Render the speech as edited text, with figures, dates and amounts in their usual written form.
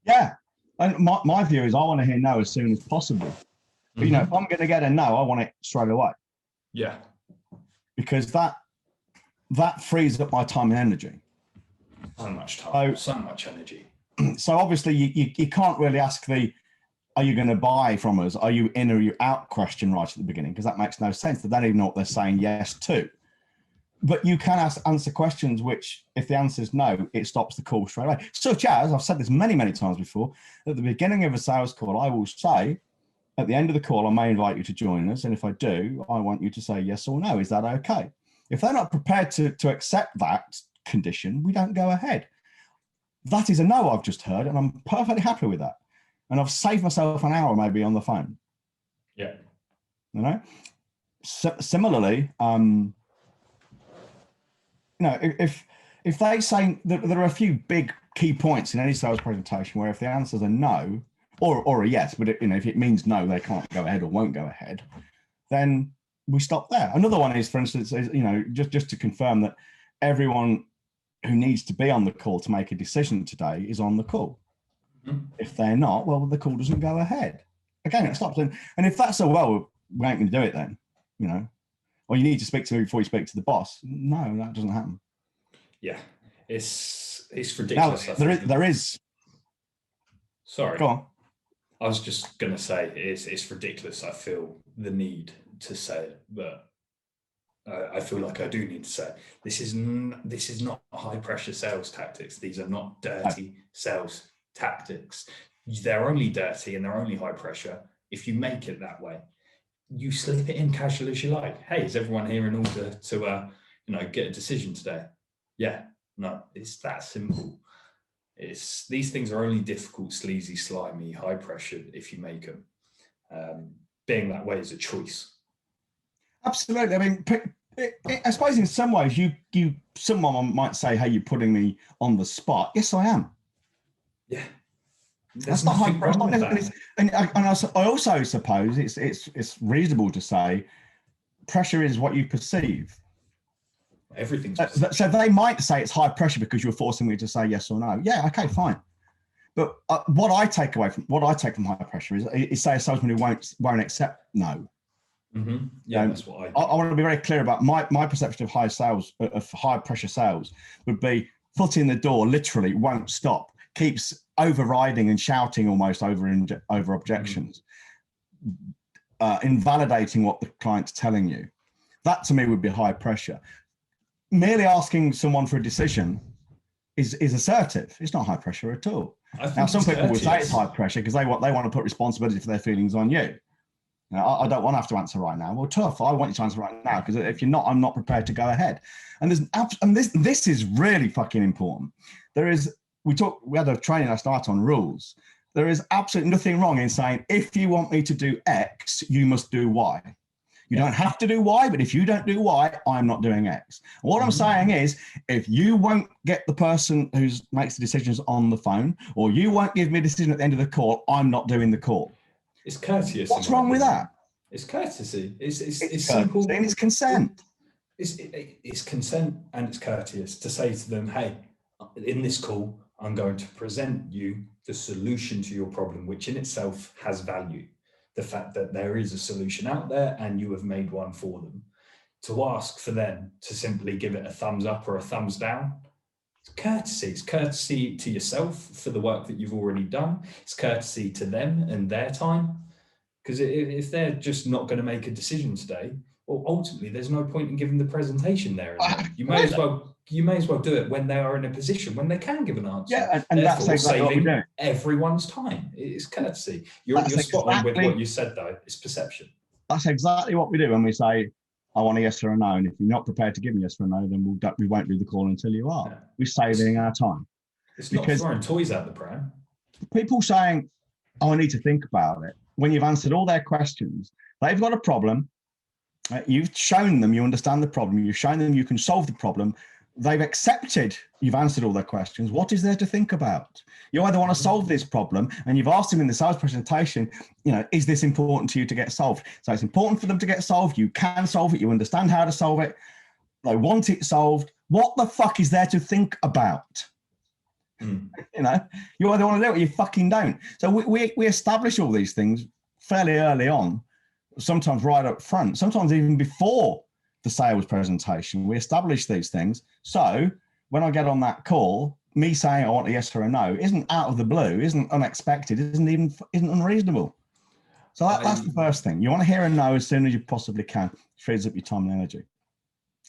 Yeah. And my view is I want to hear no as soon as possible. But, you know, if I'm going to get a no, I want it straight away. Yeah. Because that frees up my time and energy. So much time, so much energy. So obviously you can't really ask the, are you going to buy from us? Are you in or are you out question right at the beginning? Because that makes no sense. They don't even know what they're saying yes to. But you can answer questions which, if the answer is no, it stops the call straight away. Such as, I've said this many, many times before, at the beginning of a sales call, I will say, at the end of the call, I may invite you to join us. And if I do, I want you to say yes or no. Is that okay? If they're not prepared to accept that condition, we don't go ahead. That is a no I've just heard, and I'm perfectly happy with that. And I've saved myself an hour maybe on the phone. Yeah. You know? Similarly, you know, if they say that there are a few big key points in any sales presentation where if the answers are no or a yes, but you know, if it means no, they can't go ahead or won't go ahead, then we stop there. Another one is, for instance, you know, just to confirm that everyone who needs to be on the call to make a decision today is on the call. Mm-hmm. If they're not, well, the call doesn't go ahead. Again, it stops. And if that's so, well, we ain't going to do it then, you know. Or you need to speak to me before you speak to the boss. No, that doesn't happen. Yeah, it's ridiculous. Now, there is. Sorry. Go on. I was just going to say it's ridiculous. I feel the need to say it, but I feel like I do need to say it. This is not high pressure sales tactics. These are not dirty sales tactics. They're only dirty and they're only high pressure if you make it that way. You slip it in casual as you like. Hey, is everyone here in order to you know, get a decision today? Yeah, no, it's that simple. These things are only difficult, sleazy, slimy, high pressure if you make them. Being that way is a choice. Absolutely. I mean, I suppose in some ways someone might say, "Hey, you're putting me on the spot." Yes, I am. Yeah. That's not high pressure. And I also suppose it's reasonable to say pressure is what you perceive. Everything's so they might say it's high pressure because you're forcing me to say yes or no. Yeah, okay, fine. But what I take from high pressure is say a salesman who won't accept no. Mm-hmm. Yeah, that's what I want to be very clear about my perception of high pressure sales would be foot in the door, literally won't stop, keeps overriding and shouting almost over objections, invalidating what the client's telling you. That to me would be high pressure. Merely asking someone for a decision is assertive. It's not high pressure at all. Now, some people would say it's high pressure because they want to put responsibility for their feelings on you. I don't want to have to answer right now. Well, tough. I want you to answer right now because if you're not, I'm not prepared to go ahead. And this is really fucking important. We had a training last night on rules. There is absolutely nothing wrong in saying, if you want me to do X, you must do Y. You don't have to do Y, but if you don't do Y, I'm not doing X. And what I'm saying is, if you won't get the person who makes the decisions on the phone, or you won't give me a decision at the end of the call, I'm not doing the call. It's courteous. What's wrong with that? It's courtesy. It's simple. And it's consent. It's consent and it's courteous to say to them, hey, in this call, I'm going to present you the solution to your problem, which in itself has value. The fact that there is a solution out there and you have made one for them. To ask for them to simply give it a thumbs up or a thumbs down, it's courtesy. It's courtesy to yourself for the work that you've already done. It's courtesy to them and their time. Because if they're just not going to make a decision today, well, ultimately, there's no point in giving the presentation there. You may as well do it when they are in a position when they can give an answer. Yeah, and that's exactly what we're doing. Everyone's time. It's courtesy. You're spot on with what you said, though. It's perception. That's exactly what we do when we say, I want a yes or a no. And if you're not prepared to give me a yes or a no, then we won't do the call until you are. Yeah. We're saving our time. It's not throwing toys out the pram. People saying, I need to think about it. When you've answered all their questions, they've got a problem. You've shown them you understand the problem. You've shown them you can solve the problem. They've accepted you've answered all their questions. What is there to think about? You either want to solve this problem, and you've asked them in the sales presentation, is this important to you to get solved? So it's important for them to get solved. You can solve it. You understand how to solve it. They want it solved. What the fuck is there to think about? You know, you either want to do it or you fucking don't. So we establish all these things fairly early on, sometimes right up front, sometimes even before the sales presentation. We establish these things. So when I get on that call, me saying I want a yes or a no isn't out of the blue, isn't unexpected, isn't unreasonable. So that's the first thing. You want to hear a no as soon as you possibly can. Frees up your time and energy.